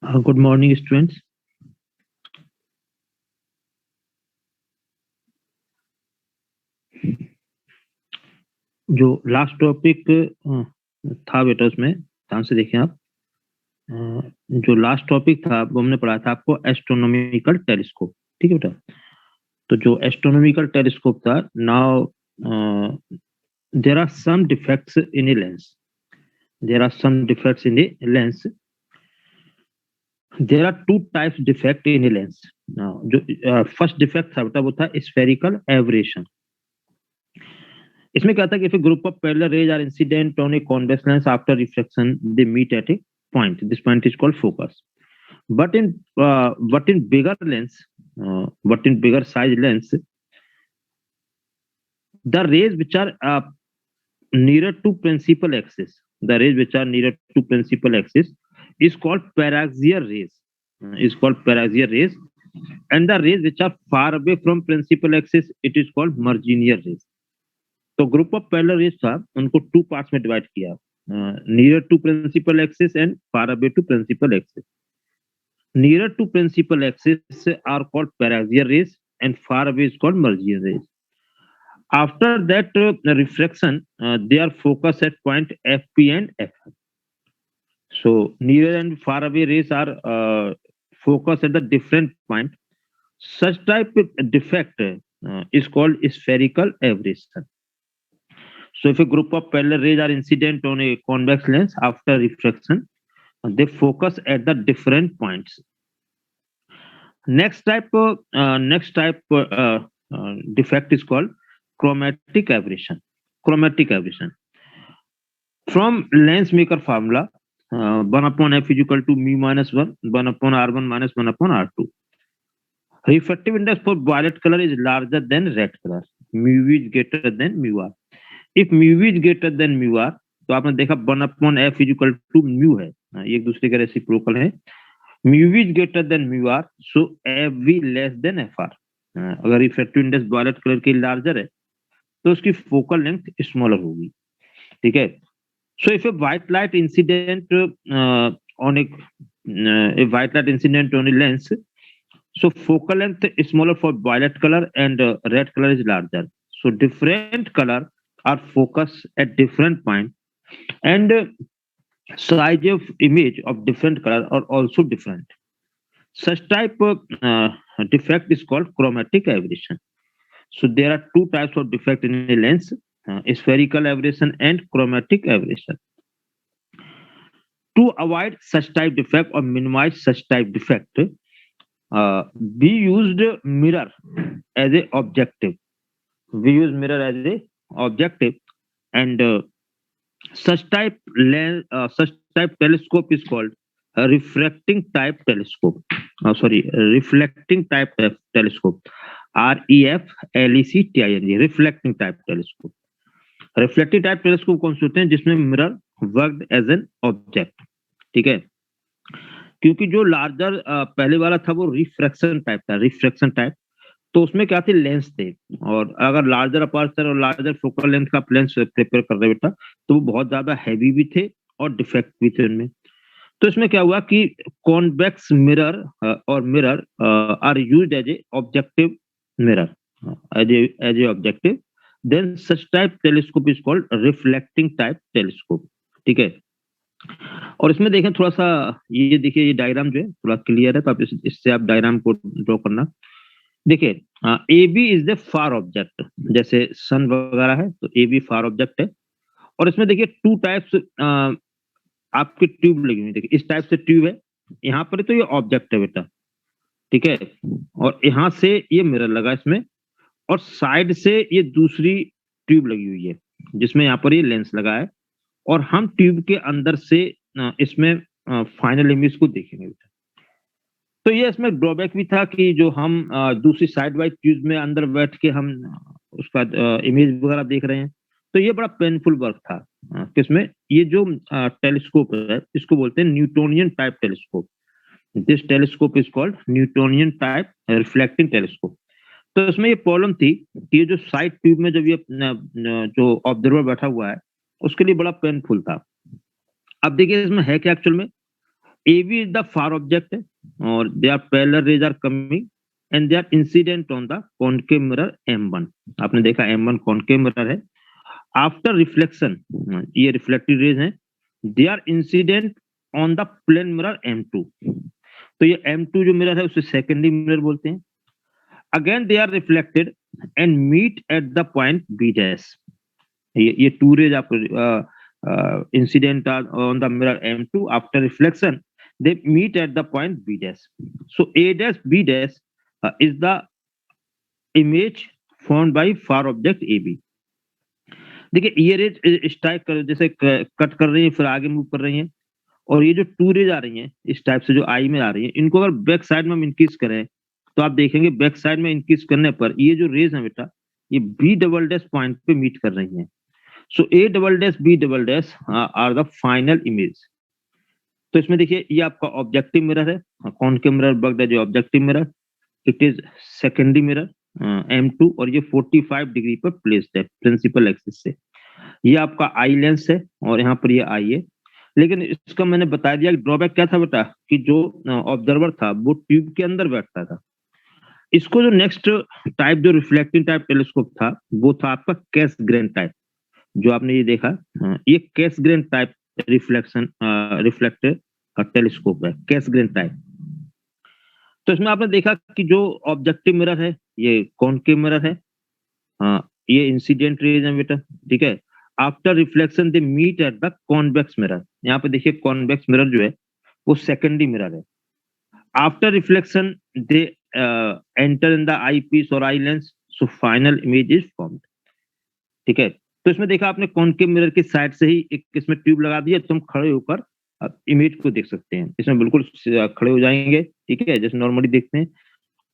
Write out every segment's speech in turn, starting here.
Good morning students. जो last topic था बेटा, उसमें ध्यान से देखें आप। अ, जो लास्ट टॉपिक था वो हमने पढ़ा था आपको एस्ट्रोनॉमिकल टेलीस्कोप। ठीक है बेटा। तो जो एस्ट्रोनॉमिकल टेलीस्कोप था, now there are some defects in a lens. There are some defects in a lens. There are two types defect in a lens. जो फर्स्ट डिफेक्ट था बेटा वो था स्फेरिकल एवरेशन। इसमें क्या था कि if a group of parallel rays are incident on a convex lens after reflection, they meet at a point. This point is called focus. But in bigger lens, but in bigger size lens, the rays which are nearer to principal axis, the rays which are nearer to principal axis is called paraxial rays. Is called paraxial rays, and the rays which are far away from principal axis, it is called marginal rays. तो group of parallel rays था, उनको two parts में divide किया, near to principal axis and far away to principal axis. Near to principal axis are called paraxial rays and far away is called marginal rays. After that reflection, they are focused at point FP and F. So near and far away rays are focused at the different point. Such type of defect is called spherical aberration. So if a group of parallel rays are incident on a convex lens after refraction, they focus at the different points. Next type defect is called chromatic aberration. Chromatic aberration. From lens maker formula, 1 upon f is equal to mu minus 1, 1 upon r1 minus 1 upon r2. Refractive index for violet color is larger than red color. Mu is greater than mu r. If mu is greater than mu r, तो आपने देखा 1 upon f is equal to mu है, ये एक दूसरे के reciprocal है। mu is greater than mu r, so fv less than fr. अगर रिफ्रैक्टिव इंडेक्स वायलेट कलर की लार्जर है तो उसकी फोकल लेंथ स्मॉलर होगी। ठीक है। So if a white light incident on a white light incident on a lens, so focal length is smaller for violet color and red color is larger. So different color are focused at different point, and size of image of different color are also different. Such type of defect is called chromatic aberration. So there are two types of defect in a lens: spherical aberration and chromatic aberration. To avoid such type defect or minimize such type defect, we used mirror as a objective. We use mirror as a objective, and such type telescope is called a refracting type telescope. Reflecting type telescope. REFLECTING, reflecting type telescope. Reflective type telescope कौन से होते हैं? जिसमें mirror worked as an object. ठीक है। क्योंकि जो larger पहले वाला था वो रिफ्रैक्शन टाइप था, रिफ्रैक्शन टाइप, तो उसमें क्या थे? लेंस थे। और अगर लार्जर अपर्चर और लार्जर फोकल लेंथ का लेंस प्रिपेयर कर रहे बेटा, तो वो बहुत ज्यादा हैवी भी थे और डिफेक्ट भी थे उनमें। तो इसमें क्या हुआ कि कॉन्वेक्स मिरर और mirror are used as a objective mirror, as a objective, then such type telescope is called reflecting type telescope. ठीक है। और इसमें देखें थोड़ा सा, ये देखिए, ये डायग्राम जो है थोड़ा क्लियर है, तो आप इससे आप डायग्राम को ड्रॉ करना। देखिए, A B is the far object, जैसे सन वगैरह है तो ए बी फार ऑब्जेक्ट है। और इसमें देखिए टू टाइप्स आपकी ट्यूब लगी हुई, देखिए इस टाइप से ट्यूब है, यहाँ पर तो ये ऑब्जेक्ट है बेटा। ठीक है। और यहाँ से ये मिरर लगा इसमें, और साइड से ये दूसरी ट्यूब लगी हुई है जिसमें यहाँ पर ये लेंस लगा है, और हम ट्यूब के अंदर से इसमें फाइनल इमेज को देखेंगे बेटा। तो ये इसमें ड्रॉबैक भी था कि जो हम दूसरी साइड वाइज ट्यूब में अंदर बैठ के हम उसका इमेज वगैरह देख रहे हैं, तो ये बड़ा पेनफुल वर्क था। किसमें? ये जो टेलीस्कोप है इसको बोलते हैं Newtonian type telescope. This telescope is called Newtonian type reflecting telescope. तो इसमें ये प्रॉब्लम थी कि ये जो साइड ट्यूब में जब ये जो ऑब्जर्वर बैठा हुआ है उसके लिए बड़ा पेनफुल था। अब देखिए इसमें है क्या एक्चुअल में, AB is the far object और their parallel rays are coming and they are incident on the concave mirror M1. आपने देखा M1 concave mirror है. After reflection, ये reflected rays हैं, they are incident on the plane mirror M2. तो ये M2 जो mirror है उसे सेकेंडरी मिरर बोलते हैं. Again they are reflected and meet at the point B dash. ये two rays आपको incident on the mirror M2 after reflection they meet at the point B dash. So A dash B dash is the image formed by far object AB. देखिए ये raise strike कर जैसे cut कर रही है फिर आगे मूव कर रही हैं और ये जो टू रेज आ रही हैं इस टाइप से जो आई में आ रही हैं इनको अगर बैक साइड में हम इंक्रीज करें तो आप देखेंगे बैक साइड में इंक्रीज करने पर ये जो रेज है बेटा ये बी डबल डैश पॉइंट पे मीट कर रही हैं. So A double dash B double dash are the final image. तो इसमें देखिए ये आपका ऑब्जेक्टिव मिरर है, कॉनकेव मिरर बग्ड है जो objective mirror, it is secondary mirror M2 और ये 45 डिग्री पर प्लेस्ड है प्रिंसिपल एक्सिस से. ये आपका आई लेंस है और यहाँ पर ये आई है. लेकिन इसका मैंने बता दिया कि ड्रॉबैक क्या था बेटा कि जो ऑब्जर्वर था वो ट्यूब के अंदर बैठता था. इसको जो नेक्स्ट टाइप जो रिफ्लेक्टिंग टाइप टेलीस्कोप था वो था आपका कैस ग्रेन टाइप. जो आपने ये देखा ये कैस ग्रेन टाइप रिफ्लेक्टेड टेलीस्कोप है, कैस ग्रेन टाइप. तो इसमें आपने देखा कि जो ऑब्जेक्टिव मिरर है ये कॉनकेव मिरर है, ये इंसिडेंट रेज है बेटा, ठीक है. After reflection they meet at the convex mirror. यहाँ पे देखिए कॉन्वेक्स मिरर जो है वो सेकेंडरी मिरर है. After reflection they enter in the eyepiece और eye lens, so final image is formed. ठीक है. तो इसमें देखा आपने कॉनकेव मिरर की साइड से ही एक इसमें ट्यूब लगा दिया तो हम खड़े होकर इमेज को देख सकते हैं. इसमें बिल्कुल खड़े हो जाएंगे, ठीक है, जैसे नॉर्मली देखते हैं.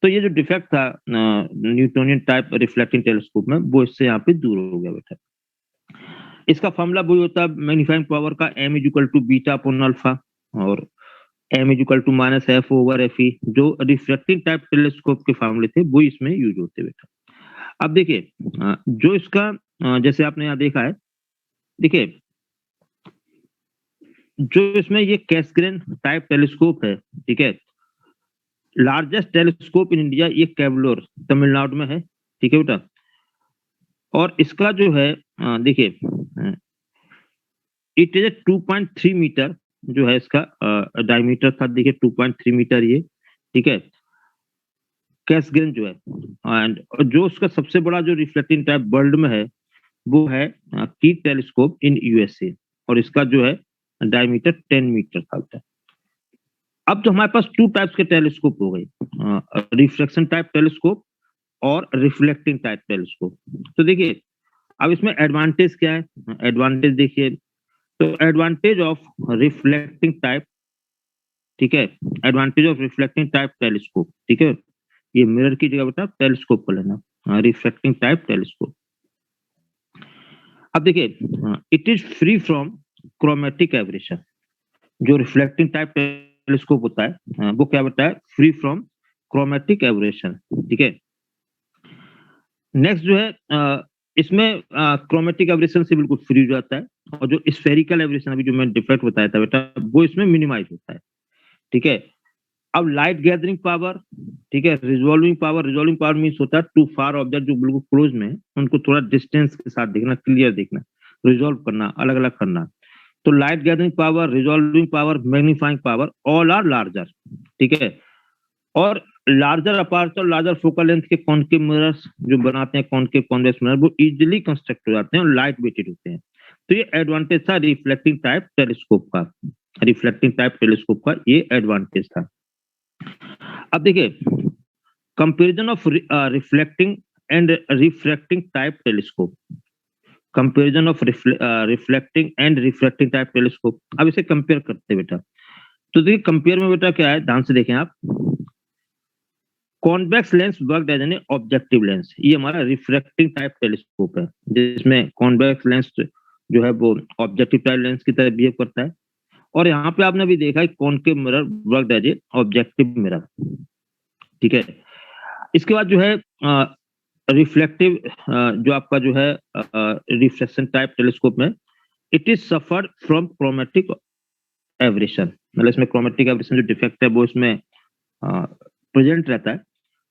तो ये जो डिफेक्ट था न्यूटोनियन टाइप रिफ्लेक्टिंग टेलीस्कोप में वो इससे यहाँ पे दूर हो गया बेटा. इसका फॉर्मूला वही होता है मैग्नीफाइंग पावर का m equal to beta upon alpha और m equal to minus f over fe. जो रिफ्लेक्टिंग टाइप टेलीस्कोप के फॉर्मूले थे वो इसमें यूज होते बेटा. अब देखिए जो इसका जैसे आपने यहाँ देखा है, देखिए जो इसमें ये कैसग्रेन टाइप टेलीस्कोप है, ठीक है, लार्जेस्ट टेलीस्कोप इन इंडिया ये केवलोर तमिलनाडु में है, ठीक है बेटा. और इसका जो है देखिए इट इज 2.3 मीटर जो है इसका डायमीटर था. देखिए 2.3 मीटर ये, ठीक है, कैसग्रेन जो है. एंड जो उसका सबसे बड़ा जो रिफ्लेक्टिंग टाइप वर्ल्ड में है वो है की टेलीस्कोप इन यूएसए और इसका जो है डायमीटर 10 मीटर था. अब तो हमारे पास टू टाइप्स के टेलीस्कोप हो गए, रिफ्लेक्शन टाइप टेलीस्कोप और रिफ्लेक्टिंग टाइप टेलीस्कोप. तो देखिए अब इसमें एडवांटेज क्या है. एडवांटेज देखिए तो एडवांटेज ऑफ रिफ्लेक्टिंग टाइप, ठीक है, advantage of reflecting type telescope, ठीक है, ये मिरर की जगह बेटा टेलीस्कोप को लेना, रिफ्लेक्टिंग टाइप टेलीस्कोप. अब देखिए it is free from chromatic abrasion. जो रिफ्लेक्टिंग टाइप टेलीस्कोप होता है वो क्या होता है, फ्री फ्रॉम क्रोमेटिक एब्रेशन, ठीक है. नेक्स्ट जो है इसमें क्रोमेटिक एब्रेशन से बिल्कुल फ्री हो जाता है और जो स्फेरिकल एब्रेशन अभी जो मैं डिफेक्ट बताया था बेटा वो इसमें मिनिमाइज होता है, ठीक है. अब लाइट गैदरिंग पावर, ठीक है, रिजॉल्विंग पावर मीन्स होता है टू फार ऑब्जेक्ट जो बिल्कुल क्लोज में है उनको थोड़ा डिस्टेंस के साथ देखना, क्लियर देखना, रिजॉल्व करना, अलग अलग करना. तो light gathering power, resolving power, magnifying power all are larger, ठीक है. और larger aperture, larger focal length के कॉनकेव मिरर्स जो बनाते हैं कॉनकेव कॉन्वेक्स मिरर वो इजीली कंस्ट्रक्ट हो जाते हैं और लाइट वेटेड होते हैं. तो ये एडवांटेज था रिफ्लेक्टिंग टाइप टेलीस्कोप का, रिफ्लेक्टिंग टाइप टेलीस्कोप का ये एडवांटेज था. अब देखिए comparison of reflecting and refracting type telescope, comparison of reflecting and refracting type telescope. अब इसे कंपेयर करते हैं बेटा. तो देखिए कंपेयर में बेटा क्या है, ध्यान से देखें आप. Convex lens worked as an objective lens, ये हमारा रिफ्रैक्टिंग टाइप टेलीस्कोप है जिसमें कॉन्वेक्स लेंस जो है वो ऑब्जेक्टिव टाइप लेंस की तरह बिहेव करता है. और यहाँ पे आपने भी देखा है concave mirror worked as a objective mirror, ठीक है. इसके बाद जो है रिफ्लेक्टिव जो आपका जो है रिफ्लेक्शन टाइप टेलीस्कोप में it is suffered from chromatic abrasion, मतलब इसमें क्रोमेटिक एब्रेशन जो डिफेक्ट है वो इसमें प्रेजेंट रहता है,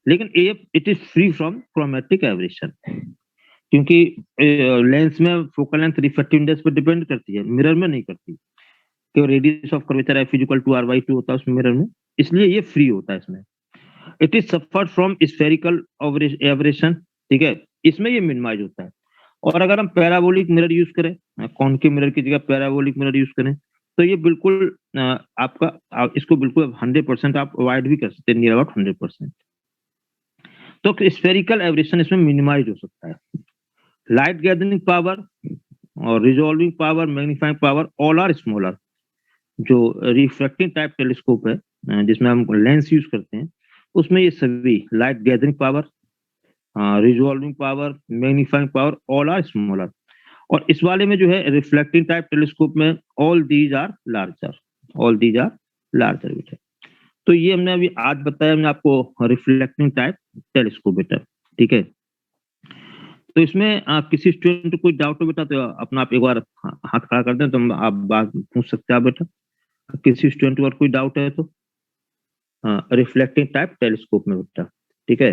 लेकिन if it is free from chromatic aberration, क्योंकि लेंस में फोकल लेंथ रिफ्रैक्टिव इंडेक्स पर डिपेंड करती है, मिरर में नहीं करती, कि radius of curvature f equal to r/2 होता है उसमें मिरर में, इसलिए ये फ्री होता है इसमें। It is suffered from spherical aberration, ठीक है, इसमें ये मिनिमाइज होता है। और अगर हम पैराबोलिक मिरर यूज करें, कॉनकेव मिरर की जगह पैराबोलिक मिरर यूज करें, तो ये बिल्कुल आपका इसको बिल्कुल 100% आप अवॉइड भी कर सकते हैं, नियर अबाउट 100%। तो स्फेरिकल एब्रेशन इसमें मिनिमाइज हो सकता है। लाइट गैदरिंग पावर और resolving power, magnifying power all are smaller. जो रिफ्रैक्टिंग टाइप टेलीस्कोप है जिसमें हम लेंस यूज करते हैं, उसमें ये सभी light gathering power, resolving power, magnifying power all are smaller. और इस वाले में जो है रिफ्लेक्टिंग टाइप टेलीस्कोप में all these are larger, all these are larger बेटा। तो ये हमने अभी आज बताया हमने आपको रिफ्लेक्टिंग टाइप टेलीस्कोप बेटा, ठीक है। तो इसमें किसी स्टूडेंट को कोई डाउट हो बेटा तो अपना आप एक बार हाथ खड़ा कर दें, तो आप बात पूछ सकते हैं बेटा। किसी स्टूडेंट को कोई डाउट है तो रिफ्लेक्टिंग टाइप टेलीस्कोप में बेटा, ठीक है।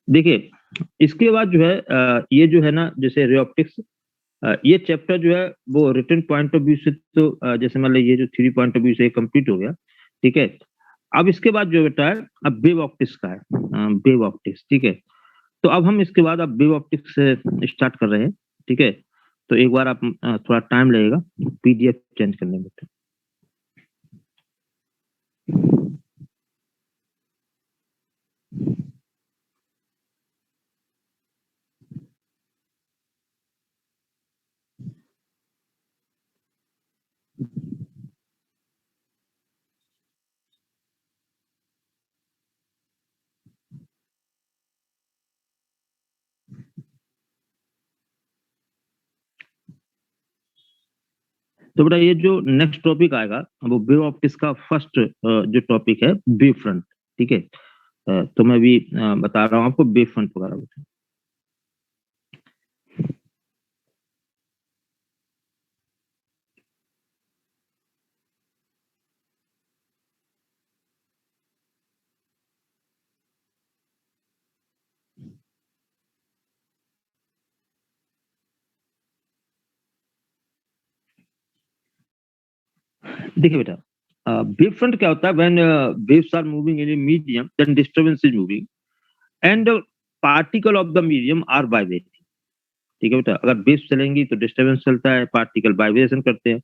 देखिए इसके बाद जो है ये जो है ना, जैसे रे ऑप्टिक्स, ये चैप्टर जो है वो रिटन पॉइंट ऑफ व्यू से तो जैसे मान लीजिए ये जो थ्योरी पॉइंट ऑफ व्यू से कंप्लीट हो गया, ठीक है। अब इसके बाद जो बेटा है अब वेव ऑप्टिक्स का है, वेव ऑप्टिक्स, ठीक है। तो अब हम इसके बाद अब वेव ऑप्टिक्स से स्टार्ट कर रहे हैं, ठीक है। तो एक बार आप थोड़ा टाइम लगेगा पीडीएफ चेंज करने में। तो बेटा ये जो नेक्स्ट टॉपिक आएगा वो वेव ऑप्टिक्स का फर्स्ट जो टॉपिक है वेव फ्रंट, ठीक है। तो मैं भी बता रहा हूँ आपको वेव फ्रंट वगैरह बेटा। देखिए बेटा वेव फ्रंट क्या होता है, when waves are moving in a medium then disturbance is moving and particle of the medium are vibrating, ठीक है बेटा। अगर वेव्स चलेंगी तो डिस्टर्बेंस चलता है, पार्टिकल वाइब्रेशन करते हैं।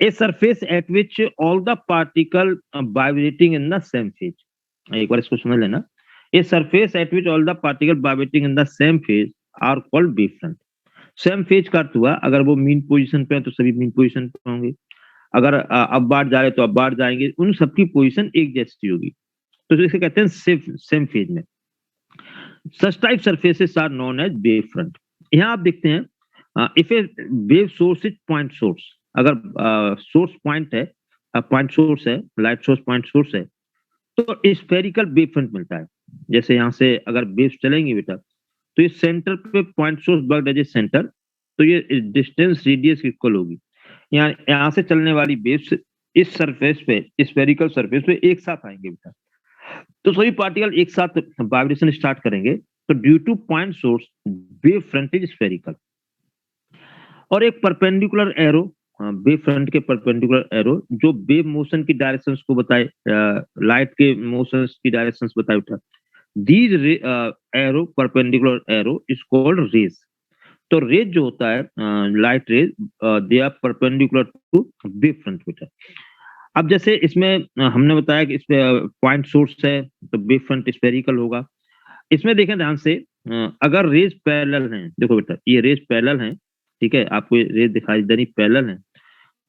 A surface at which all the particle vibrating in the same phase, एक बार इसको समझ लेना। A surface at which all the particle vibrating in the same phase are called wave front. Same phase का अर्थ हुआ अगर वो मीन पोजीशन पे है तो सभी मीन पोजीशन पे होंगे, अगर अपवार्ड जा रहे तो अपवार्ड जाएंगे, उन सबकी पोजीशन एक जैसी होगी, तो इसे कहते हैं सेम फेज में। Such type surfaces are known as wave front. यहाँ आप देखते हैं if a wave source is point source, अगर सोर्स पॉइंट है, पॉइंट सोर्स है, लाइट सोर्स पॉइंट सोर्स है, तो स्फेरिकल वेव फ्रंट मिलता है। जैसे यहाँ से अगर वेव्स चलेंगी बेटा तो ये सेंटर पे point source work as a centre, तो ये डिस्टेंस रेडियस इक्वल होगी। यहाँ से चलने वाली वेव्स इस सरफेस पे, स्फेरिकल सरफेस पे एक साथ आएंगे बेटा, तो सभी पार्टिकल एक साथ वाइब्रेशन स्टार्ट करेंगे, तो due to point source wave front is spherical. और एक परपेंडिकुलर एरो, वेव फ्रंट के परपेंडिकुलर एरो जो वेव मोशन की डायरेक्शंस को बताए, लाइट के मोशंस की डायरेक्शंस बताए उठा, these arrow perpendicular arrow is called rays. तो रेज जो होता है light rays, they are perpendicular to wave front बेटा। अब जैसे इसमें हमने बताया कि इस पे पॉइंट सोर्स है तो वेव फ्रंट स्फेरिकल होगा। इसमें देखें ध्यान से, अगर रेज पैरेलल हैं, देखो बेटा ये रेज पैरेलल हैं, ठीक है, आपको रेज दिखाई दे रही पैरेलल है,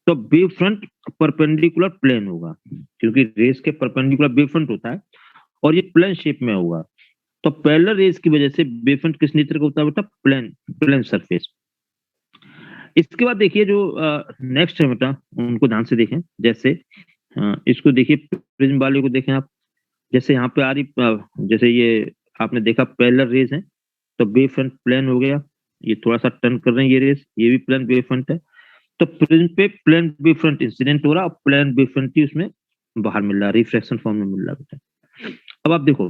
तो वेव फ्रंट परपेंडिकुलर प्लेन होगा, क्योंकि रेज के परपेंडिकुलर वेव फ्रंट होता है और ये प्लेन शेप में होगा। तो पैरेलल रेज की वजह से वेव फ्रंट किस नेचर का होता है बेटा, प्लेन, प्लेन सरफेस। इसके बाद देखिए जो नेक्स्ट है बेटा उनको ध्यान से देखें। जैसे इसको देखिए, प्रिज्म वाले को देखें आप, जैसे यहाँ पे आ रही जैसे ये आपने देखा पैरेलल रेज है, तो वेव फ्रंट प्लेन हो गया, ये थोड़ा सा टर्न कर रहे हैं ये रेज, ये भी प्लेन वेव फ्रंट है। तो प्रिज्म पे प्लेन वेव फ्रंट इंसिडेंट हो रहा है और प्लेन वेव फ्रंट ही उसमें बाहर मिल रहा है, रिफ्रैक्शन फॉर्म में मिल रहा है बेटा। अब आप देखो,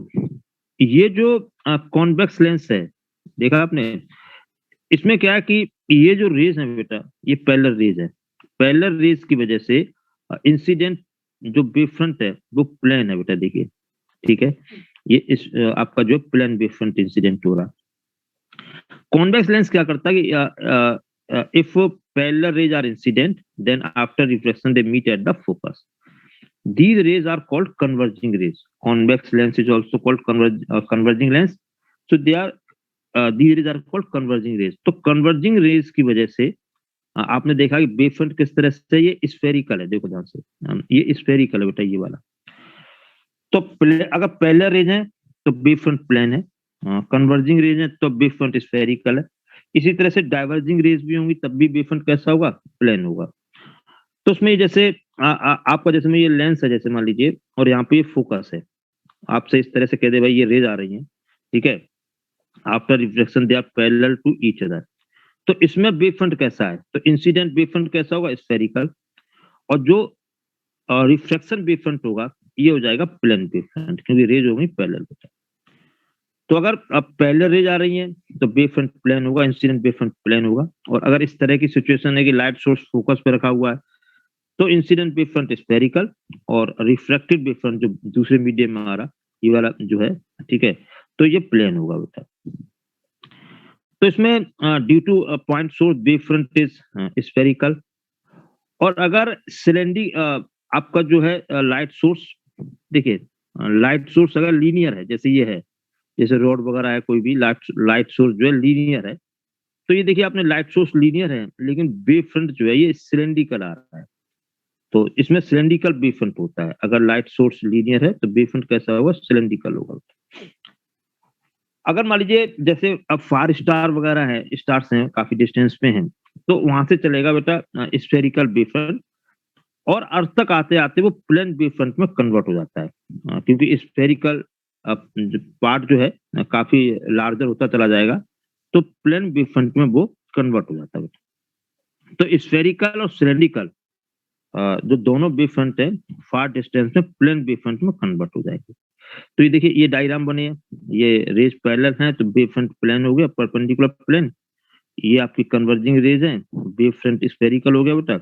ये जो कॉन्वेक्स लेंस है, देखा आपने, इसमें क्या है कि ये जो रेज है बेटा, ये पैरेलल रेज है। पैरेलल रेज की वजह से इंसिडेंट जो वेव फ्रंट है वो प्लेन है बेटा, देखिए, ठीक है। ये इस आपका जो प्लेन वेव फ्रंट इंसिडेंट हो रहा। कॉन्वेक्स लेंस क्या करता है कि if parallel rays are incident, then after reflection they meet at the focus. These rays are called converging rays. Convex lens is also called converging lens. So these rays are called converging rays. तो converging rays की वजह से आपने देखा कि wave front किस तरह से, ये स्फेरिकल है, देखो ध्यान से, ये स्फेरिकल है बेटा, ये वाला। तो अगर पैरेलल रेज है तो वेव फ्रंट प्लेन है, कन्वर्जिंग रेज है तो वेव फ्रंट स्फेरिकल है। इसी तरह से डाइवर्जिंग रेज भी होंगी तब भी वेव फ्रंट कैसा होगा, प्लेन होगा। तो उसमें जैसे आपका जैसे में ये लेंस है, जैसे मान लीजिए, और यहाँ पे ये फोकस है, आपसे इस तरह से कह दे भाई ये रेज आ रही है, ठीक है, after reflection they are parallel to each other. तो इसमें वेव फ्रंट कैसा है, तो इंसिडेंट वेव फ्रंट कैसा होगा, स्फेरिकल, और जो रिफ्लेक्शन वेव फ्रंट होगा ये हो जाएगा प्लेन वेव फ्रंट, क्योंकि रेज हो गई पैरेलल। तो अगर अब पैरेलल रेज आ रही है तो वेव फ्रंट प्लेन होगा, इंसिडेंट वेव फ्रंट प्लेन होगा। और अगर इस तरह की सिचुएशन है कि लाइट सोर्स फोकस पे रखा हुआ है तो इंसिडेंट वेव फ्रंट स्फेरिकल, और रिफ्रैक्टेड वेव फ्रंट जो दूसरे मीडियम में आ रहा, ये वाला जो है, ठीक है, तो ये प्लेन होगा बेटा। तो इसमें due to point source wave front is spherical. और अगर सिलेंडी आपका जो है लाइट सोर्स, देखिए, लाइट सोर्स अगर लीनियर है, जैसे ये है, जैसे रोड वगैरह है, कोई भी लाइट सोर्स जो है लीनियर है, तो ये देखिए आपने लाइट सोर्स लीनियर है लेकिन वेव फ्रंट जो है ये सिलेंड्रिकल आ रहा है, तो इसमें सिलेंड्रिकल वेव फ्रंट होता है। अगर लाइट सोर्स लीनियर है तो वेव फ्रंट कैसा होगा, सिलेंड्रिकल होगा। अगर मान लीजिए जैसे अब फार स्टार वगैरह है, स्टार्स हैं काफी डिस्टेंस पे हैं, तो वहां से चलेगा बेटा स्फेरिकल वेव फ्रंट, और अर्थ तक आते आते वो प्लेन वेव फ्रंट में कन्वर्ट हो जाता है, क्योंकि स्फेरिकल पार्ट जो है काफी लार्जर होता चला जाएगा, तो प्लेन वेव फ्रंट में वो कन्वर्ट हो जाता है। तो स्फेरिकल और सिलेंड्रिकल जो दोनों वेव फ्रंट है फार डिस्टेंस में प्लेन वेव फ्रंट में कन्वर्ट हो जाएगी। तो ये देखिए ये डायग्राम बने हैं, ये रेज पैरेलल हैं तो वेव फ्रंट प्लेन हो गया, परपेंडिकुलर प्लेन। ये आपकी कन्वर्जिंग रेज है, वेव फ्रंट स्फेरिकल हो गया बेटा।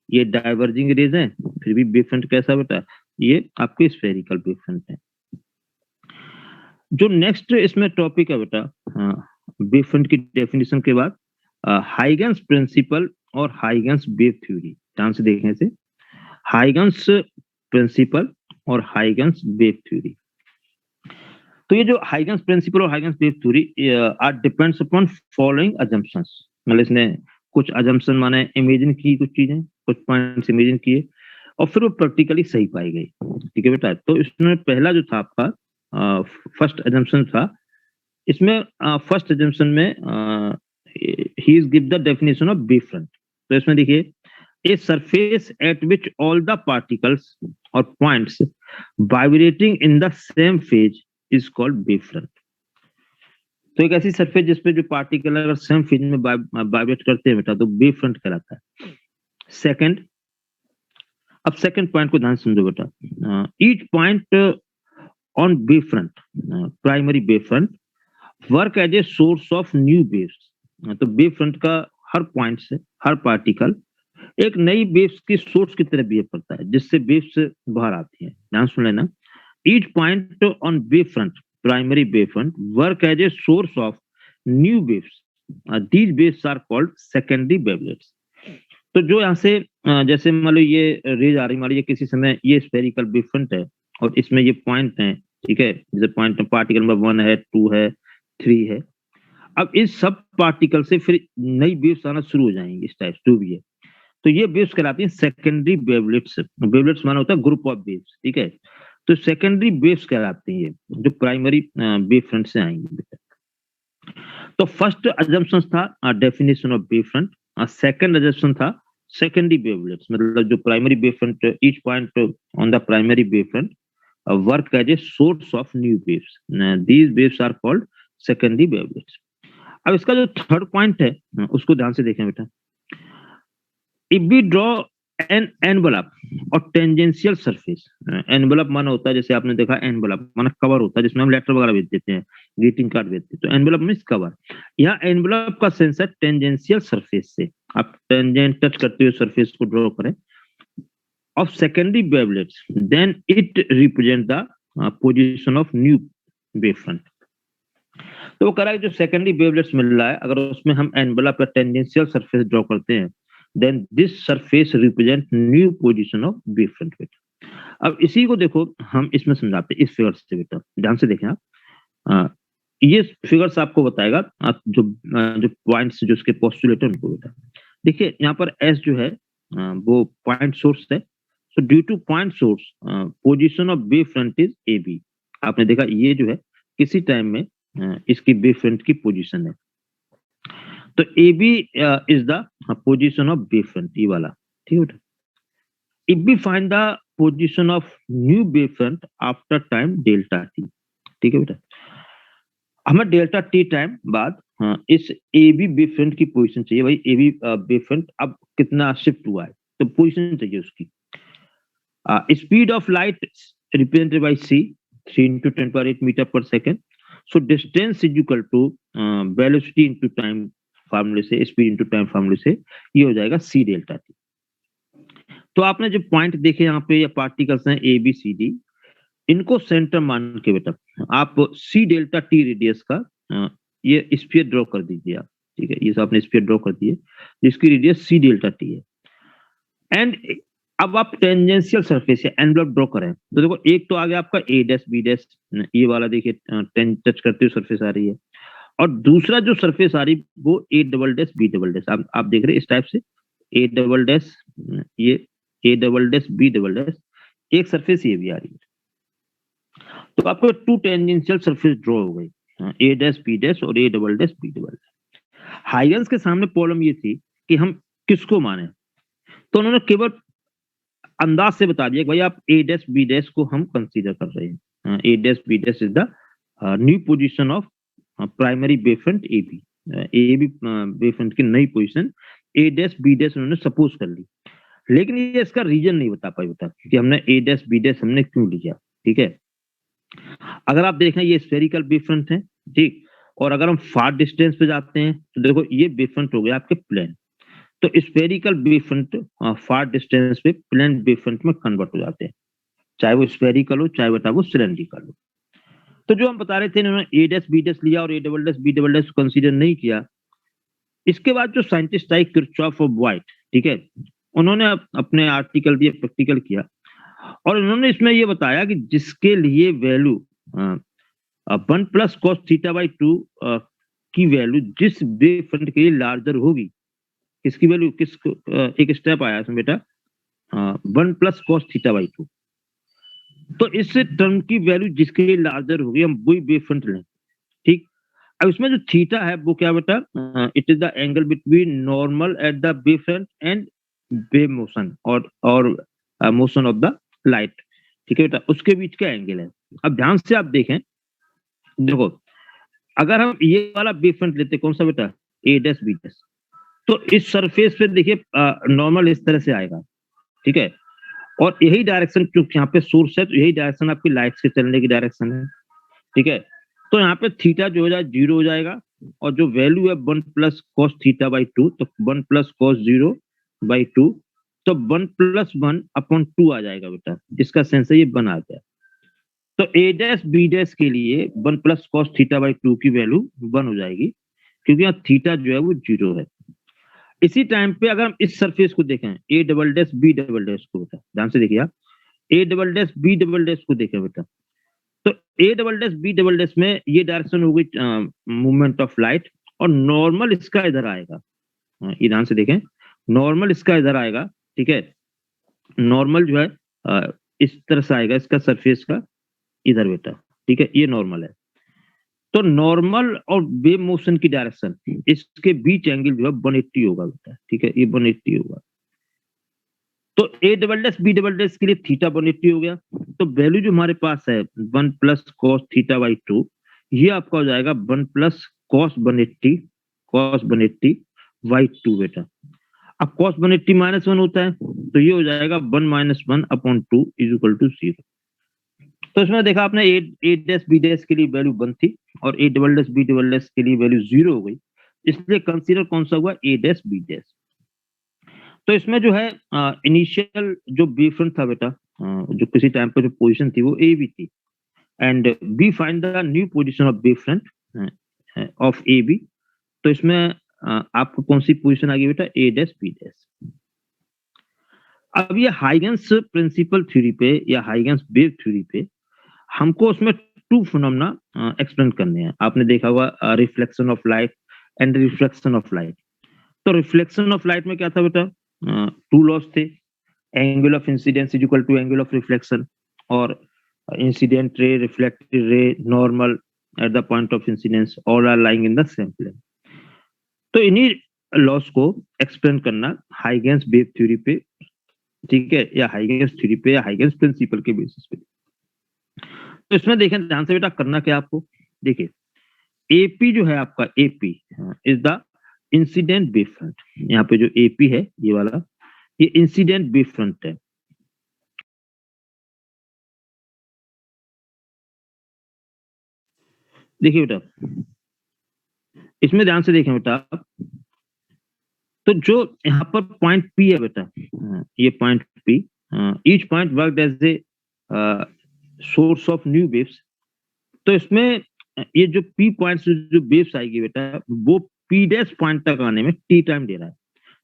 ये डाइवर्जिंग रेज है, फिर भी वेव फ्रंट कैसा बेटा, ये आपके स्फेरिकल वेव फ्रंट है। जो नेक्स्ट इसमें टॉपिक है बेटा, वेव फ्रंट की डेफिनेशन के बाद हाइगन्स प्रिंसिपल और हाइगन्स वेव थ्योरी, ध्यान से देखने से, हाइगन्स प्रिंसिपल और हाइगन्स वेव थ्योरी। तो ये जो हाइगन्स प्रिंसिपल और Huygens wave theory are depends upon following assumptions, मतलब इसने कुछ अजम्पशन माने इमेजिन की, कुछ चीजें, कुछ पॉइंट्स इमेजिन किए और फिर वो प्रैक्टिकली सही पाई गई, ठीक है बेटा। तो इसमें पहला जो था आपका फर्स्ट अजम्पशन था, इसमें फर्स्ट अजम्पशन में he is give the definition of wave front. तो इसमें देखिए, a surface at which all the particles or points vibrating in the same phase is called wave front। तो एक ऐसी सरफेस जिसपे जो पार्टिकल अगर सेम फेज में वाइब्रेट करते हैं बेटा तो वेव फ्रंट कहलाता है। सेकंड, अब सेकंड पॉइंट को ध्यान समझो बेटा, each point on wave front, primary wave front, work as a source of new waves. तो वेव फ्रंट का हर पॉइंट से हर पार्टिकल एक नई वेव्स की सोर्स की तरह बिहेव करता है, जिससे वेव्स बाहर आती है। ध्यान सुन लेना, each point on wave front, primary wave front, work as a source of new waves, these waves are called secondary wavelets. तो जो यहाँ से जैसे मान लो ये रेज आ रही, मान लीजिए किसी समय ये स्फेरिकल वेव फ्रंट है और इसमें ये पॉइंट है, ठीक है, जैसे पॉइंट पार्टिकल नंबर 1 है, 2 है, 3 है। अब इस सब पार्टिकल से फिर नई वेव्स आना शुरू हो जाएंगी, इस टाइप जो भी है, तो ये वेव्स कहलाती हैं सेकेंडरी वेवलेट्स। वेवलेट्स माना होता है ग्रुप ऑफ वेव्स, ठीक है। तो सेकेंडरी वेव्स कहलाती हैं जो प्राइमरी वेव फ्रंट से आएंगी। तो फर्स्ट अजम्पशन था definition of wave front, second assumption था सेकेंडरी वेवलेट्स, मतलब जो primary wave front, each point on the primary wave front work as a source of new waves, these waves are called secondary wavelets. अब इसका जो third point है उसको ध्यान से देखें बेटा, if we draw an envelope और टेंजेंशियल सरफेस, एनवलप माना होता है, जैसे आपने देखा एनवलप माना कवर होता है जिसमें हम लेटर वगैरह भेज देते हैं, ग्रीटिंग कार्ड भेजते हैं, तो एनवलप मीन्स कवर। यहाँ एनवलप का सेंस है टेंजेंशियल सरफेस से, आप टेंजेंट टच करते हुए सरफेस को ड्रॉ करें of secondary wavelets, then it represent the position of new wavefront। तो वो कह रहा है जो सेकेंडरी वेवलेट्स मिल रहा है, अगर उसमें हम एनवलप या टेंजेंशियल सरफेस ड्रॉ करते हैं, then this surface represent new position of wavefront बेटा। अब इसी को देखो हम इसमें समझाते हैं इस फिगर से बेटा, ध्यान से देखें आप। ये फिगर्स आपको बताएगा जो पॉइंट्स जो उसके पोस्टुलेट है उनको बेटा। देखिए यहाँ पर एस जो है वो पॉइंट सोर्स है, so due to point source position of wave front is A B. आपने देखा ये जो है किसी टाइम में इसकी वेव फ्रंट की पोजीशन है, तो A B is the position of wave front, ये वाला, ठीक है बेटा। If we find the position of new wave front after time delta T, ठीक है बेटा, हमें डेल्टा टी टाइम बाद इस ए बी वेव फ्रंट की पोजीशन चाहिए। भाई ए बी वेव फ्रंट अब कितना शिफ्ट हुआ है, तो पोजीशन चाहिए उसकी। Speed of light represented by c 3 into 10 power 8 meter per second, so distance is equal to velocity into time फार्मूले से, स्पीड इंटू टाइम फार्मूले से, ये हो जाएगा c डेल्टा t। तो आपने जो पॉइंट देखे यहाँ पे, या पार्टिकल्स हैं ए बी सी डी, इनको सेंटर मान के बेटा आप c डेल्टा t रेडियस का ये स्फीयर ड्रॉ कर दीजिए आप, ठीक है, ये आपने स्फीयर ड्रॉ कर दिए जिसकी रेडियस c डेल्टा t है। एंड अब आप टेंजेंशियल सरफेस या एनवलप ड्रॉ करें, तो देखो एक तो आ गया आपका ए डैश बी डैश, ये वाला देखिए टच करते हुए सरफेस आ रही है, और दूसरा जो सरफेस आ रही वो A double dash B double dash, आप देख रहे हैं इस टाइप से, ए डबल डैश, ये A double dash B double dash, एक सरफेस ये भी आ रही है। तो आपको टू टेंजेंशियल सरफेस ड्रॉ हो गई, ए डैश बी डैश और A double dash B double dash. Huygens के सामने प्रॉब्लम ये थी कि हम किसको माने, तो उन्होंने केवल अंदाज से बता दिया कि भाई आप ए डैश बी डैश को हम कंसीडर कर रहे हैं, A dash B dash is the new position of primary wave front A B, A B wave front की नई position A dash B dash उन्होंने सपोज कर ली, लेकिन ये इसका रीजन नहीं बता पाए बेटा कि हमने ए डैश बी डैश हमने क्यों लिया, ठीक है। अगर आप देखें ये स्फेरिकल वेव फ्रंट है, ठीक, और अगर हम फार डिस्टेंस पे जाते हैं तो देखो ये वेव फ्रंट हो गया आपके प्लेन, तो स्फेरिकल वेव फ्रंट फार डिस्टेंस पे प्लेन वेव फ्रंट में कन्वर्ट हो जाते हैं, चाहे वो स्फेरिकल हो चाहे बेटा वो सिलेंड्रिकल हो। तो जो हम बता रहे थे इन्होंने ए डैश बी डैश लिया और A double dash B double dash consider नहीं किया। इसके बाद जो साइंटिस्ट आई किरचॉफ ऑफ वाइट, ठीक है, उन्होंने अपने आर्टिकल दिए, प्रैक्टिकल किया, और उन्होंने इसमें ये बताया कि जिसके लिए value 1 plus cos theta by 2 की वैल्यू जिस वेव फ्रंट के लिए लार्जर होगी, किसकी वैल्यू, किस एक स्टेप आया इसमें बेटा 1 प्लस कॉस थीटा बाई 2, तो इस टर्म की वैल्यू जिसके लिए लार्जर होगी हम वही वेव फ्रंट लें, ठीक। अब इसमें जो थीटा है वो क्या बेटा, it is the angle between normal at the wave front and wave motion और मोशन ऑफ द लाइट, ठीक है बेटा, उसके बीच का एंगल है। अब ध्यान से आप देखें, देखो अगर हम ये वाला वेव फ्रंट लेते, कौन सा बेटा, ए डैश बी डैश, तो इस सरफेस पे देखिए नॉर्मल इस तरह से आएगा, ठीक है, और यही डायरेक्शन क्योंकि यहाँ पे सोर्स है तो यही डायरेक्शन आपकी लाइट के चलने की डायरेक्शन है, ठीक है। तो यहाँ पे थीटा जो हो जाए 0 हो जाएगा, और जो वैल्यू है 1 प्लस कॉस थीटा बाई 2, तो 1 प्लस कॉस 0 बाई 2, तो 1 प्लस 1 अपॉन 2 आ जाएगा बेटा, इसका सेंस है ये 1 आ गया। तो ए डैश बी डैश के लिए 1 प्लस कॉस थीटा बाई 2 की वैल्यू 1 हो जाएगी, क्योंकि यहाँ थीटा जो है वो 0 है। इसी टाइम पे अगर हम इस सरफेस को देखें, A double dash B double dash को बेटा, ध्यान से देखिए आप, A double dash B double dash को देखें बेटा, तो A double dash B double dash में ये डायरेक्शन हो गई मूवमेंट ऑफ लाइट, और नॉर्मल इसका इधर आएगा, ये ध्यान से देखें, नॉर्मल इसका इधर आएगा, ठीक है, नॉर्मल जो है इस तरह से आएगा इसका सरफेस का इधर बेटा, ठीक है, ये नॉर्मल है। तो नॉर्मल और वेव मोशन की डायरेक्शन इसके बीच एंगल जो है 180 होगा बेटा, ठीक है, ये 180 होगा। तो A double dash B double dash के लिए थीटा 180 हो गया, तो वैल्यू जो हमारे पास है 1 प्लस कॉस थीटा बाई 2, ये आपका हो जाएगा 1 प्लस कॉस 180 बाई 2 बेटा। अब cos 180 -1 होता है, तो ये हो जाएगा 1 - 1/2 इज इक्वल टू 0। तो इसमें देखा आपने ए डैश बी डैश के लिए वैल्यू 1 थी और A double dash B double dash के लिए वैल्यू 0 हो गई, इसलिए कंसीडर कौन सा हुआ, ए डैश बी डैश। तो इसमें जो है इनिशियल जो बी फ्रंट था बेटा, जो किसी टाइम पर जो पोजीशन थी वो ए बी थी, and B find the new position of B front of A B. तो इसमें आपको कौन सी पोजीशन आ गई बेटा, ए डैश बी डैश। अब ये हाइगेंस प्रिंसिपल थ्योरी पे या हाइगेंस वेव थ्योरी पे हमको उसमें टू फिनोमेना एक्सप्लेन करने हैं। आपने देखा हुआ reflection of light and reflection of light. तो रिफ्लेक्शन ऑफ लाइट में क्या था बेटा, टू लॉस थे, angle of incidence is equal to angle of reflection, और incident ray, reflected ray, normal at the point of incidence, all are lying in the same plane. तो इन्हीं loss को explain करना हाइगेंस वेव थ्योरी पे, ठीक है, या Huygens theory पे या हाइगेंस प्रिंसिपल के बेसिस पे। तो इसमें देखें ध्यान से बेटा, करना क्या आपको, देखिए एपी जो है आपका, AP is the incident wave front. यहाँ पे जो एपी है ये वाला, ये इंसिडेंट वेव फ्रंट है। देखिए बेटा, इसमें ध्यान से देखें बेटा, तो जो यहाँ पर पॉइंट पी है बेटा, ये point P, each point work as a source of new waves. तो इसमें ये जो पी पॉइंट्स जो वेव्स आएगी बेटा, वो पी डैश पॉइंट तक आने में टी टाइम दे रहा है।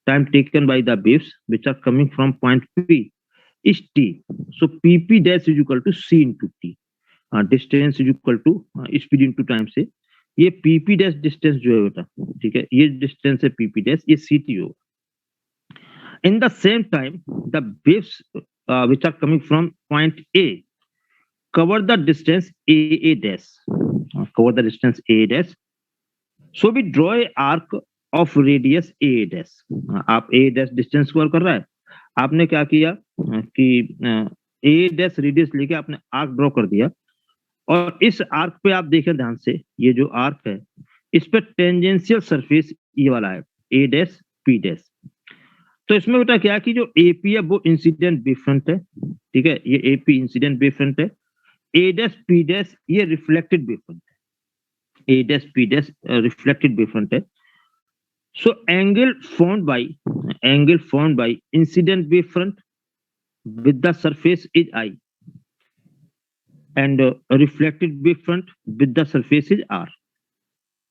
Time taken by the waves which are coming from point P is T. So PP dash is equal to C into T, distance is equal to speed into time से ये PP dash distance जो है बेटा, ठीक है, ये distance है PP dash, ये सी टी होगा। In the same time, the waves which are coming from point A cover the distance AA dash, cover the distance AA dash. So we draw a arc of radius AA dash. आप AA dash distance cover कर रहा है, आपने क्या किया कि AA dash radius लेके आपने आर्क ड्रॉ कर दिया, और इस आर्क पे आप देखें ध्यान से, ये जो आर्क है इस पे टेंजेंशियल सरफेस ये वाला है, A डैश P डैश। तो इसमें बेटा क्या कि जो एपी है वो इंसिडेंट वेव फ्रंट है, ठीक है, ये एपी इंसिडेंट वेव फ्रंट है, ए डैश पी डैश ये रिफ्लेक्टेड वेव फ्रंट है, A dash P dash reflected wave front है। So angle formed by incident wave front with the surface is I and reflected wave front with the surface is R,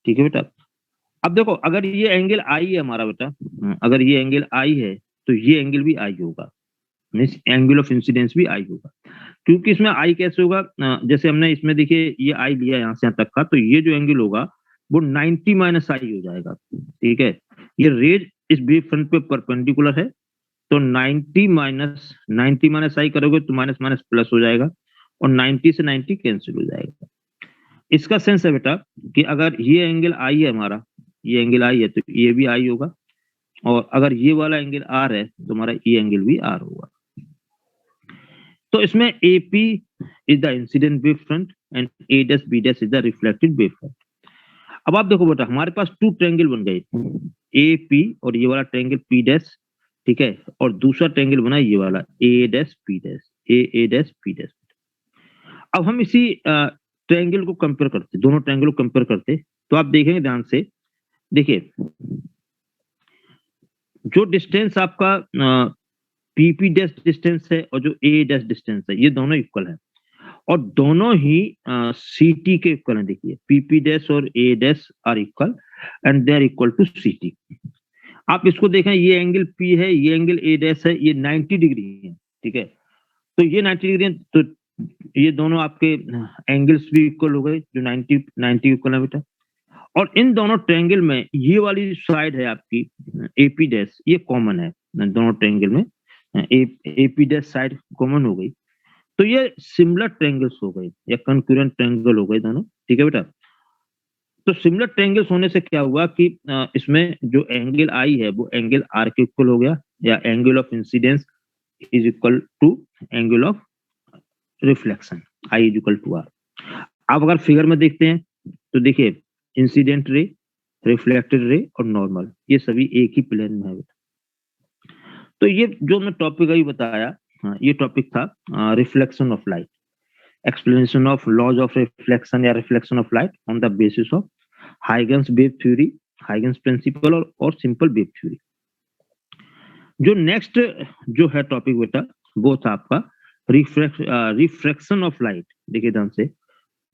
ठीक है बेटा। अब देखो, अगर ये angle आई है हमारा बेटा, अगर ये एंगल आई है तो ये एंगल भी आई होगा, मींस एंगल ऑफ इंसिडेंस भी आई होगा। क्योंकि इसमें आई कैसे होगा, जैसे हमने इसमें देखिए ये आई लिया यहाँ से यहाँ तक का, तो ये जो एंगल होगा वो 90 माइनस आई हो जाएगा, ठीक है। ये रेज इस वेव फ्रंट पे परपेंडिकुलर है, तो 90 माइनस आई करोगे तो माइनस माइनस प्लस हो जाएगा, और 90 से 90 कैंसिल हो जाएगा। इसका सेंस है बेटा कि अगर ये एंगल आई है हमारा, ये एंगल आई है तो ये भी आई होगा, और अगर ये वाला एंगल आर है तो हमारा ये एंगल भी आर होगा। तो इसमें AP is the incident wave front and A dash B dash is the reflected wave front. अब आप देखो बेटा, हमारे पास टू ट्रायंगल बन गए, ए पी और ये वाला ट्रायंगल पी डैश, ठीक है, और दूसरा ट्रायंगल बना ये वाला ए dash P dash, A dash P dash. अब हम इसी ट्रायंगल को कंपेयर करते, दोनों ट्रायंगल को कंपेयर करते, तो आप देखेंगे ध्यान से, देखिए जो डिस्टेंस आपका पीपी डैश डिस्टेंस है और जो ए डैश डिस्टेंस है, ये दोनों इक्वल है, और दोनों ही सी टी के इक्वल है। देखिए पीपी डैश और A dash R equal and they are equal to C T. आप इसको देखें, ये एंगल पी है, ये एंगल ए डैश है, ये 90 डिग्री है, ठीक है, तो ये 90 डिग्री है, तो ये दोनों आपके एंगल्स भी इक्वल हो गए, जो 90 इक्वल है बेटा। और इन दोनों ट्रायंगल में ये वाली साइड है आपकी एपी डैश, ये कॉमन है दोनों ट्रायंगल में, एपी डैश साइड कॉमन हो गई, तो ये सिमिलर ट्रायंगल्स हो गए या कंकरेंट ट्रायंगल हो गए दोनों, ठीक है बेटा। तो सिमिलर ट्रायंगल्स होने से क्या हुआ कि इसमें जो एंगल आई है वो एंगल आर के इक्वल हो गया, या angle of incidence is equal to angle of reflection, I is equal to R. आप अगर फिगर में देखते हैं तो देखिए इंसिडेंट रे, रिफ्लेक्टेड रे और नॉर्मल, ये सभी एक ही प्लेन में है बेटा, तो ये जो मैं टॉपिक अभी बताया, ये टॉपिक था reflection of light, explanation of laws of reflection या reflection of light on the basis of Huygens wave theory, Huygens principle और सिंपल वेव थ्योरी। जो नेक्स्ट जो है टॉपिक बेटा, वो था आपका रिफ्रैक्शन ऑफ लाइट। देखिए ध्यान से,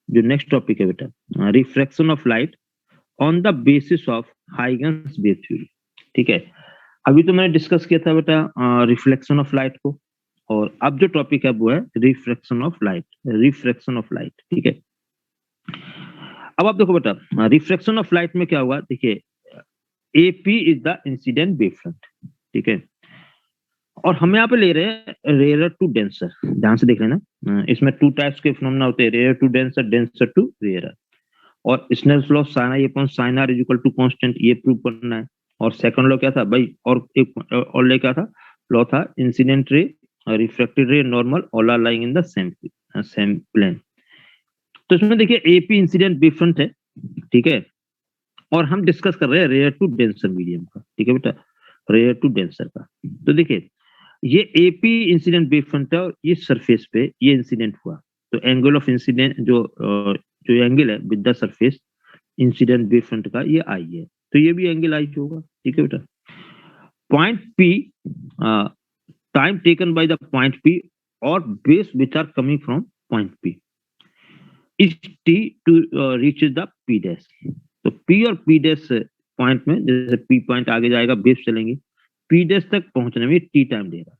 जो नेक्स्ट टॉपिक है बेटा, refraction of light on the basis of Huygens wave theory. ठीक है, अभी तो मैंने डिस्कस किया था बेटा रिफ्लेक्शन ऑफ लाइट को, और अब जो टॉपिक है वो है refraction of light, refraction of light. ठीक है, अब आप देखो बेटा रिफ्रैक्शन ऑफ लाइट में क्या हुआ, देखिए AP is the incident wave front. ठीक है, और हम यहाँ पे ले रहे हैं रेयर टू डेंसर। ध्यान से देख लेना, इसमें टू टाइप्स के फिनोमेना होते हैं, rare to denser, denser to rare. और Snell's law sine I upon sine R is equal to constant, ये प्रूव करना है। और सेकंड लॉ क्या था भाई, और एक और लॉ क्या था, लॉ था incident ray, refracted ray, normal, all are lying in the same plane. तो इसमें देखिए एपी इंसिडेंट वेव फ्रंट है। ठीक है, और हम डिस्कस कर रहे हैं रेयर टू डेंसर मीडियम का। ठीक है बेटा, रेयर टू डेंसर का। तो देखिए ये एपी इंसिडेंट वेव फ्रंट है, और ये सरफेस पे ये इंसिडेंट हुआ, तो एंगल ऑफ इंसिडेंट जो एंगल है with the surface incident wave front का, ये आई है, तो ये भी एंगल आई होगा। ठीक है बेटा, point P, time taken by the point P और waves which are coming from point P is T to reach the P dash. तो पी और पी डैश पॉइंट में, जैसे पी पॉइंट आगे जाएगा, बेस चलेंगे, पी डैश तक पहुंचने में टी टाइम देगा।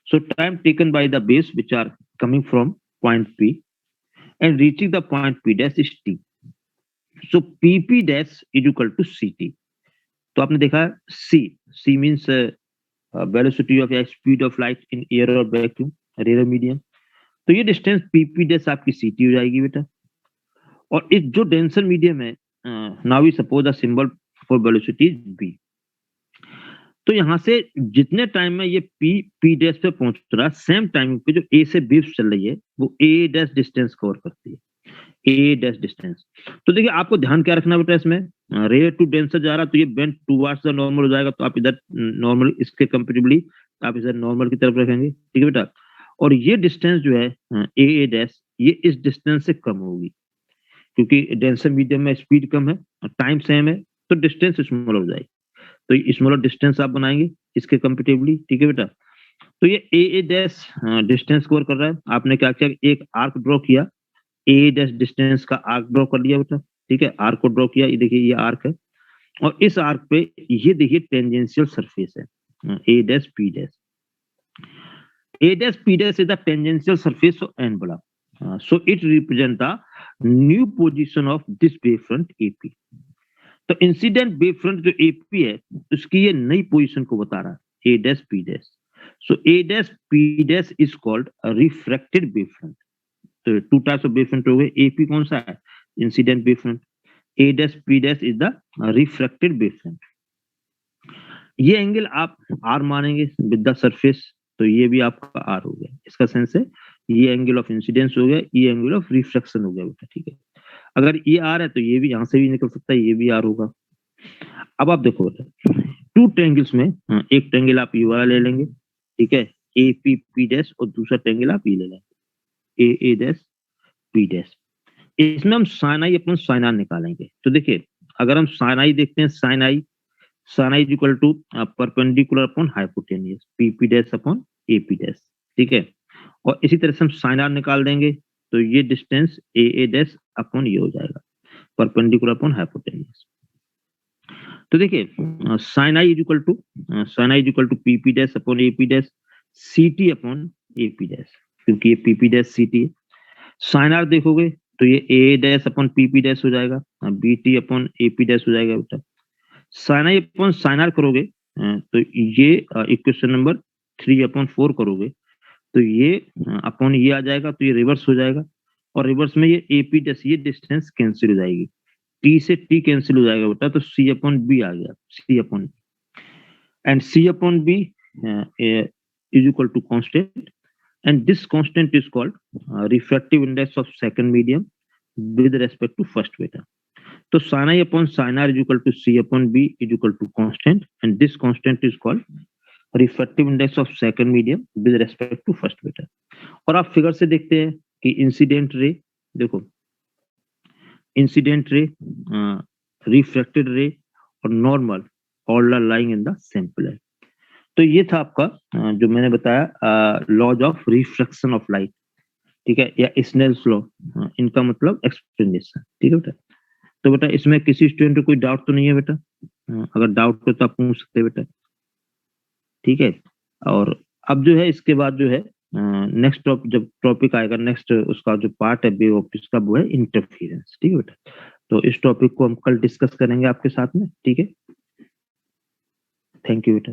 So time taken by the base which are coming from point P and reaching the point P dash is T. So PP dash is equal to CT. तो आपने देखा C means velocity of या speed of light in air or vacuum, rare medium. तो ये distance PP dash आपकी CT हो जाएगी बेटा। और इस जो डेंसर मीडियम है, now we suppose the symbol for velocity is B. तो यहाँ से जितने टाइम में ये पी डैश पे पहुंच रहा है, सेम टाइम पे जो ए से वेव्स चल रही है वो ए डैश डिस्टेंस कवर करती है, ए डैश डिस्टेंस। तो देखिए आपको ध्यान क्या रखना बेटा, इसमें रेयर टू डेंसर जा रहा है तो ये बेंड टुवर्ड्स द नॉर्मल हो जाएगा, तो आप इधर नॉर्मल, इसके कंपेरेटिवली आप इधर नॉर्मल की तरफ रखेंगे। ठीक है बेटा, और ये डिस्टेंस जो है ए डैश, ये इस डिस्टेंस से कम होगी, क्योंकि डेंसर मीडियम में स्पीड कम है, टाइम सेम है, तो डिस्टेंस स्मॉल हो जाएगी। तो स्मॉलर डिस्टेंस आप बनाएंगे इसके कंपेरेटिवली। ठीक है बेटा, तो ये ए डैश डिस्टेंस कवर कर रहा है। आपने क्या किया, एक आर्क ड्रॉ किया, ए डैश डिस्टेंस का आर्क ड्रॉ कर लिया बेटा। ठीक है, आर्क को ड्रॉ किया, ये देखिए ये आर्क है, और इस आर्क पे ये देखिए टेंजेंशियल सरफेस है, A dash P dash. A dash P dash is the tangential surface of an block, so it represent the new position of this wave front AP. तो इंसिडेंट वेव फ्रंट जो AP है, उसकी ये नई position को बता रहा है, A dash P dash. So A dash P dash is called refracted wave front. तो two types of wave front हो गए, एपी कौन सा है, incident wave front, A dash P dash is the refracted wave front. ये angle आप are मानेंगे with the surface, तो ये भी आपका आर हो गया। इसका सेंस है ये एंगल ऑफ इंसिडेंस हो गया, ये एंगल ऑफ रिफ्रैक्शन हो गया बेटा। ठीक है, अगर ये आर है तो ये भी यहाँ से भी निकल सकता है, ये भी आर होगा। अब आप देखो बेटा, टू ट्रायंगल्स में एक ट्रायंगल आप ये वाला ले लेंगे, ठीक है, ए पी पी डैश, और दूसरा ट्रायंगल आप ये ले लेंगे, ए डैश पी डैश। इसमें हम sine I upon sine R निकालेंगे। तो देखिए अगर हम साइन आई देखते हैं, sine I is equal to perpendicular upon hypotenuse, P P dash upon A P dash. ठीक है, और इसी तरह से हम साइन आर निकाल देंगे, तो ये डिस्टेंस ए डैश अपॉन ये हो जाएगा, परपेंडिकुलर अपॉन हाइपोटेन्यूज। तो देखिए sine I is equal to P P dash upon A P dash, C T upon A P dash, क्योंकि ये P P dash C T है। साइन आर देखोगे तो ये A dash upon P P dash हो जाएगा, B T upon A P dash हो जाएगा बेटा। Sine I upon sine R करोगे तो ये इक्वेशन नंबर 3/4 करोगे, तो ये अपॉन ये आ जाएगा, तो ये रिवर्स हो जाएगा, और रिवर्स में ये ए पी डैश, ये डिस्टेंस कैंसिल हो जाएगी, टी से टी कैंसिल हो जाएगा बेटा, तो सी अपॉन बी आ गया, C upon, and C upon B is equal to constant, and this constant is called refractive index of second medium with respect to first beta. So sin I upon sin r is equal to c upon b is equal to constant, and this constant is called refractive index of second medium with respect to first बेटा। और आप figure से देखते हैं कि incident ray, देखो incident ray, refracted ray और normal all are lying in the same plane. तो ये था आपका जो मैंने बताया laws of refraction of light, ठीक है, या स्नेल्स लॉ, इनका मतलब एक्सप्लेनेशन, ठीक है बेटा। तो बेटा इसमें किसी स्टूडेंट को कोई डाउट तो नहीं है बेटा? अगर डाउट हो तो आप पूछ सकते हैं बेटा, ठीक है। और अब जो है इसके बाद जो है नेक्स्ट जब टॉपिक आएगा, नेक्स्ट उसका जो पार्ट है बे ऑप्टिक्स का, वो है इंटरफेरेंस, ठीक है बेटा। तो इस टॉपिक को हम कल डिस्कस करेंगे आपके साथ में, ठीक है। थैंक यू बेटा।